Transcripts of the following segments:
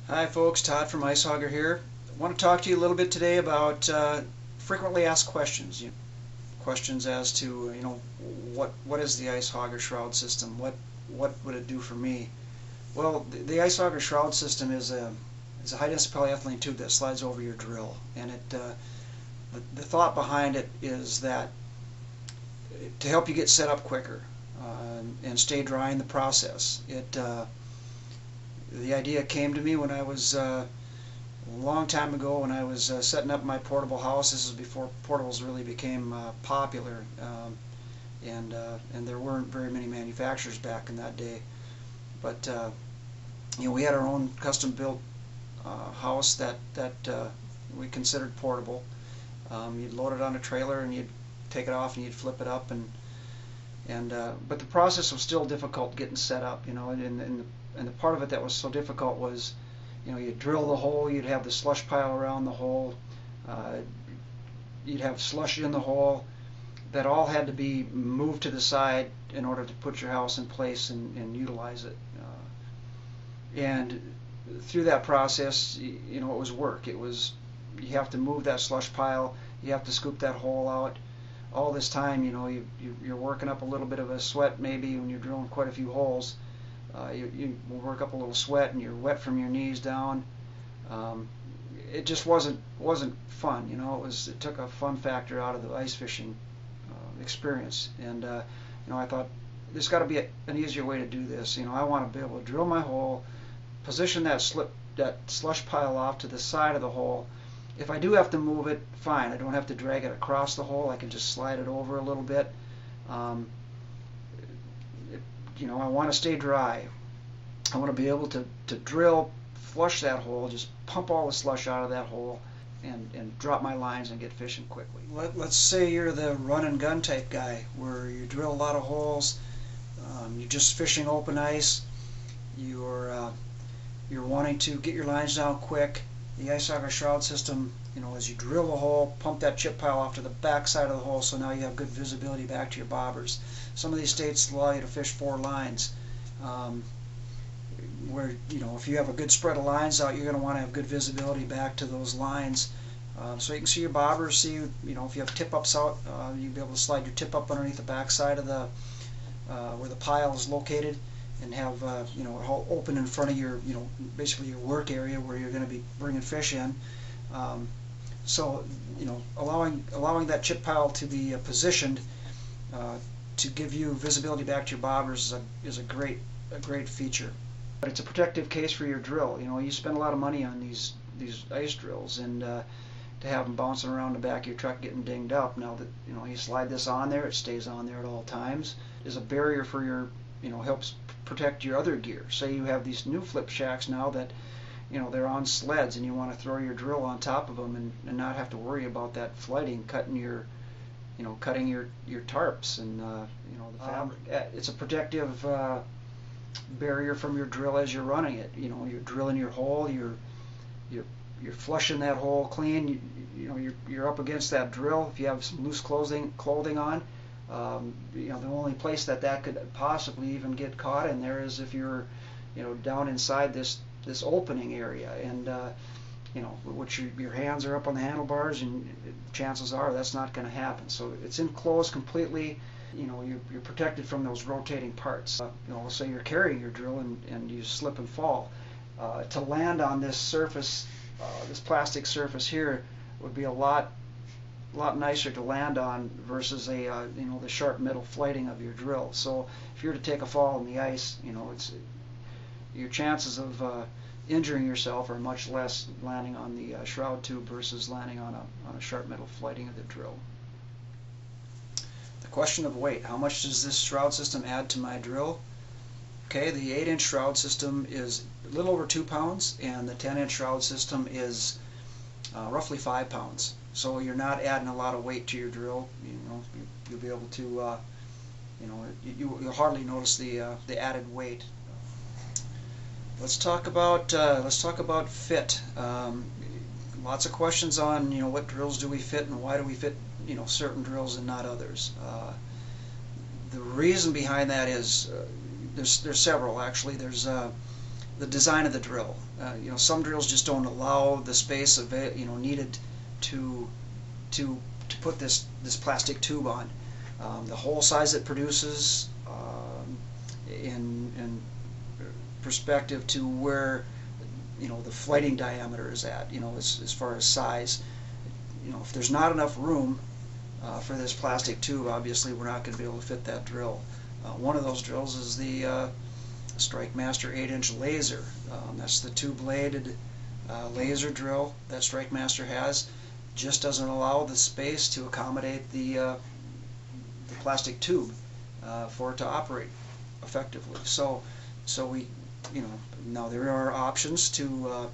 Hi folks, Todd from Icehogger here. I want to talk to you a little bit today about frequently asked questions. Questions as to what is the Icehogger shroud system? What would it do for me? Well, the Icehogger shroud system is a high density polyethylene tube that slides over your drill, and the thought behind it is that to help you get set up quicker and stay dry in the process. The idea came to me when I was a long time ago when I was setting up my portable house. This is before portables really became popular, and there weren't very many manufacturers back in that day. But we had our own custom-built house that we considered portable. You'd load it on a trailer and you'd take it off and you'd flip it up, but the process was still difficult getting set up. And the part of it that was so difficult was, you'd drill the hole, you'd have the slush pile around the hole, you'd have slush in the hole. That all had to be moved to the side in order to put your house in place and utilize it. And through that process, it was work. You have to move that slush pile, you have to scoop that hole out. All this time, you're working up a little bit of a sweat maybe when you're drilling quite a few holes. You will work up a little sweat and you're wet from your knees down. It just wasn't fun. It took a fun factor out of the ice fishing experience. And I thought there's got to be an easier way to do this. I want to be able to drill my hole, position that slush pile off to the side of the hole. If I do have to move it, fine. I don't have to drag it across the hole. I can just slide it over a little bit. I want to stay dry. I want to be able to drill, flush that hole, just pump all the slush out of that hole, and drop my lines and get fishing quickly. Let's say you're the run and gun type guy, where you drill a lot of holes, you're just fishing open ice, you're wanting to get your lines down quick. The Icehogger shroud system, as you drill the hole, pump that chip pile off to the back side of the hole, so now you have good visibility back to your bobbers. Some of these states allow you to fish 4 lines, where if you have a good spread of lines out, you're going to want to have good visibility back to those lines, so you can see your bobbers. See, if you have tip ups out, you'll be able to slide your tip up underneath the back side of the where the pile is located, and have it all open in front of your basically your work area where you're going to be bringing fish in. So allowing that chip pile to be positioned to give you visibility back to your bobbers is a great feature. But it's a protective case for your drill. You spend a lot of money on these ice drills, and to have them bouncing around the back of your truck getting dinged up. Now that you slide this on there, it stays on there at all times. Is a barrier for your helps protect your other gear. Say you have these new flip shacks now that they're on sleds, and you want to throw your drill on top of them and not have to worry about that flooding cutting your tarps and the fabric. It's a protective barrier from your drill as you're running it. You're drilling your hole, you're flushing that hole clean. You're up against that drill. If you have some loose clothing on, the only place that could possibly even get caught in there is if you're down inside this opening area, and which your hands are up on the handlebars, and chances are that's not going to happen. So it's enclosed completely. You're protected from those rotating parts. Say you're carrying your drill and you slip and fall. To land on this surface, this plastic surface here, would be a lot nicer to land on versus the sharp metal flighting of your drill. So if you're to take a fall in the ice, your chances of injuring yourself are much less landing on the shroud tube versus landing on a sharp metal flighting of the drill. The question of weight: how much does this shroud system add to my drill? Okay, the 8-inch shroud system is a little over 2 pounds, and the 10-inch shroud system is roughly 5 pounds. So you're not adding a lot of weight to your drill. You'll be able to, you'll hardly notice the added weight. Let's talk about fit. Lots of questions on what drills do we fit and why do we fit certain drills and not others. The reason behind that is there's several actually. There's the design of the drill. Some drills just don't allow the space needed to put this plastic tube on. The hole size it produces, in perspective to where the flighting diameter is at, as far as size. If there's not enough room for this plastic tube, obviously we're not going to be able to fit that drill. One of those drills is the StrikeMaster 8-inch laser. That's the two-bladed laser drill that StrikeMaster has. Just doesn't allow the space to accommodate the plastic tube for it to operate effectively. So we, now there are options to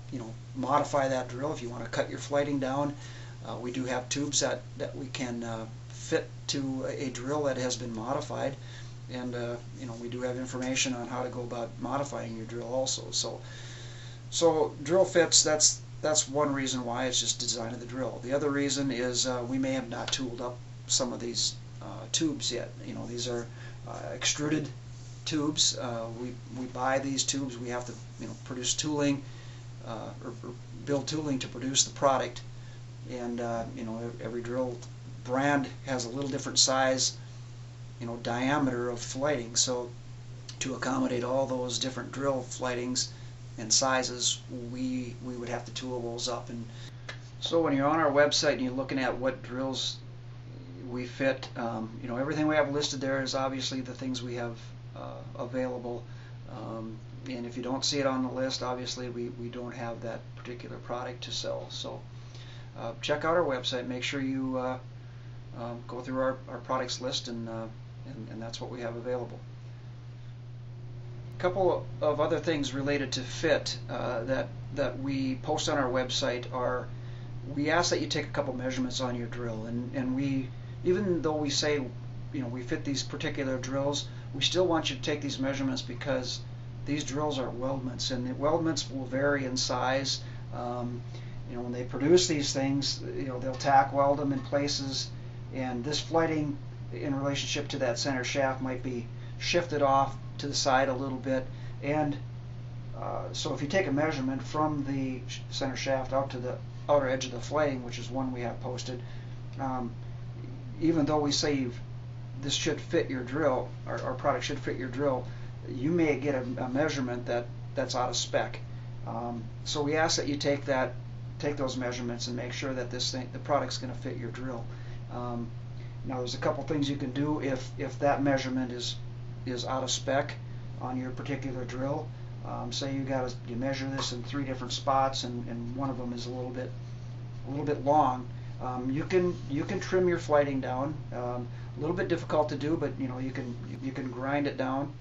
modify that drill if you want to cut your flighting down. We do have tubes that we can fit to a drill that has been modified, and we do have information on how to go about modifying your drill also. So drill fits, that's one reason why. It's just design of the drill. The other reason is we may have not tooled up some of these tubes yet. These are extruded tubes. We buy these tubes. We have to produce tooling or build tooling to produce the product. And every drill brand has a little different size, diameter of flighting. So to accommodate all those different drill flightings and sizes, we would have to tool those up. And so when you're on our website and you're looking at what drills we fit, everything we have listed there is obviously the things we have available. And if you don't see it on the list, obviously we don't have that particular product to sell. So check out our website. Make sure you go through our products list, and that's what we have available. A couple of other things related to fit that we post on our website are, we ask that you take a couple measurements on your drill, and we, even though we say we fit these particular drills, we still want you to take these measurements because these drills are weldments, and the weldments will vary in size. When they produce these things, they'll tack weld them in places, and this flighting in relationship to that center shaft might be shifted off to the side a little bit. And so if you take a measurement from the center shaft out to the outer edge of the flighting, which is one we have posted, even though we say this should fit your drill, our product should fit your drill, you may get a measurement that's out of spec. So we ask that you take those measurements and make sure that the product's going to fit your drill. Now there's a couple things you can do if that measurement is out of spec on your particular drill. Say you measure this in 3 different spots, and one of them is a little bit long. You can trim your flighting down. A little bit difficult to do, but you can grind it down,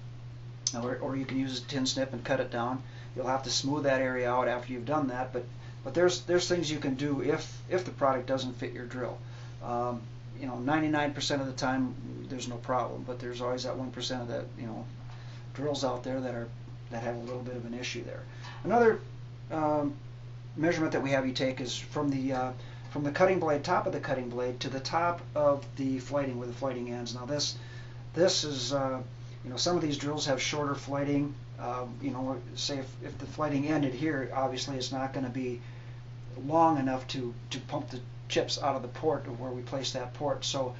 or you can use a tin snip and cut it down. You'll have to smooth that area out after you've done that, but there's things you can do if the product doesn't fit your drill. 99% of the time there's no problem, but there's always that 1% of the drills out there that have a little bit of an issue there. Another measurement that we have you take is from the cutting blade, top of the cutting blade, to the top of the flighting, where the flighting ends. Now this is some of these drills have shorter flighting. Say if the flighting ended here, obviously it's not going to be long enough to pump the chips out of the port of where we place that port. So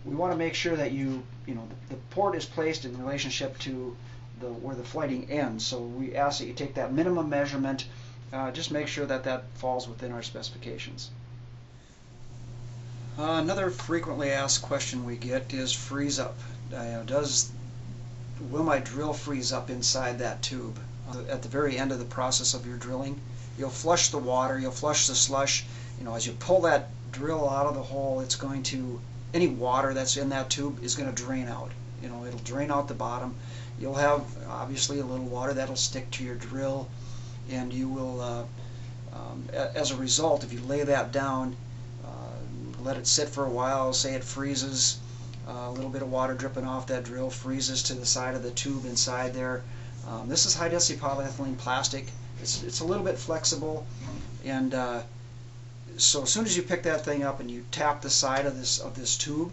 we want to make sure that the port is placed in relationship to where the flighting ends. So we ask that you take that minimum measurement. Just make sure that falls within our specifications. Another frequently asked question we get is freeze up. Will my drill freeze up inside that tube? At the very end of the process of your drilling, you'll flush the water, you'll flush the slush. As you pull that drill out of the hole, any water that's in that tube is going to drain out. It'll drain out the bottom. You'll have obviously a little water that'll stick to your drill, and you will, as a result, if you lay that down, let it sit for a while, say it freezes, a little bit of water dripping off that drill freezes to the side of the tube inside there. This is high density polyethylene plastic. It's a little bit flexible, and so as soon as you pick that thing up and you tap the side of this tube,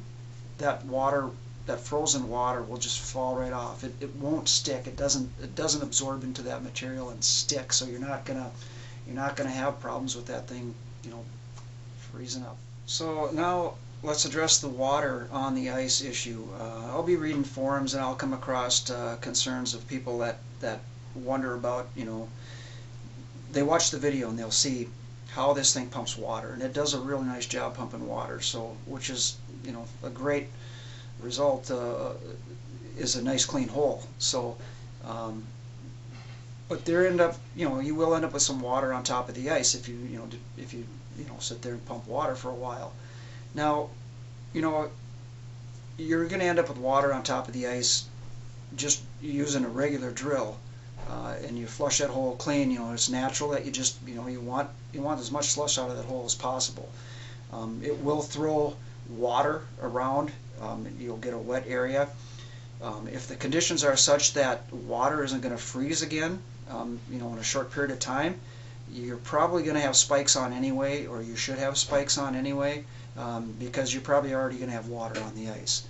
that water that frozen water will just fall right off. It won't stick. It doesn't absorb into that material and stick. So you're not gonna have problems with that thing, freezing up. So now let's address the water on the ice issue. I'll be reading forums and I'll come across concerns of people that wonder about, they watch the video and they'll see how this thing pumps water, and it does a really nice job pumping water. So, which is, a great result, is a nice clean hole. So, but there you will end up with some water on top of the ice if you sit there and pump water for a while. Now, you're going to end up with water on top of the ice just using a regular drill, and you flush that hole clean. It's natural that you want as much slush out of that hole as possible. It will throw water around. You'll get a wet area. If the conditions are such that water isn't going to freeze again, in a short period of time, you're probably going to have spikes on anyway, or you should have spikes on anyway, because you're probably already going to have water on the ice.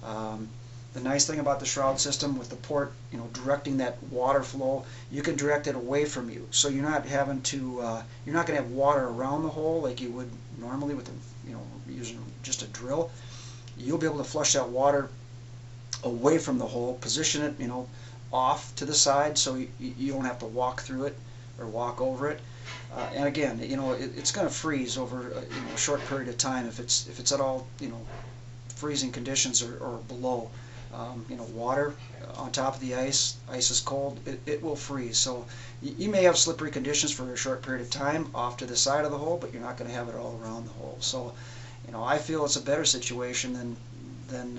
The nice thing about the shroud system with the port, directing that water flow, you can direct it away from you, so you're not having to, you're not going to have water around the hole like you would normally with, using just a drill. You'll be able to flush that water away from the hole, position it, off to the side, so you don't have to walk through it or walk over it. And again, it's going to freeze over a short period of time if it's at all, freezing conditions or below. Water on top of the ice is cold, it will freeze. So you may have slippery conditions for a short period of time off to the side of the hole, but you're not going to have it all around the hole. So, I feel it's a better situation than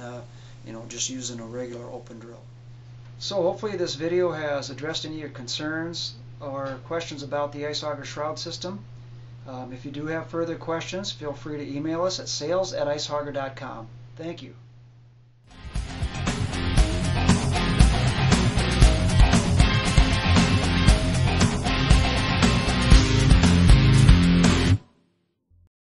just using a regular open drill. So hopefully this video has addressed any of your concerns or questions about the Icehogger shroud system. If you do have further questions, feel free to email us at sales@icehogger.com. Thank you.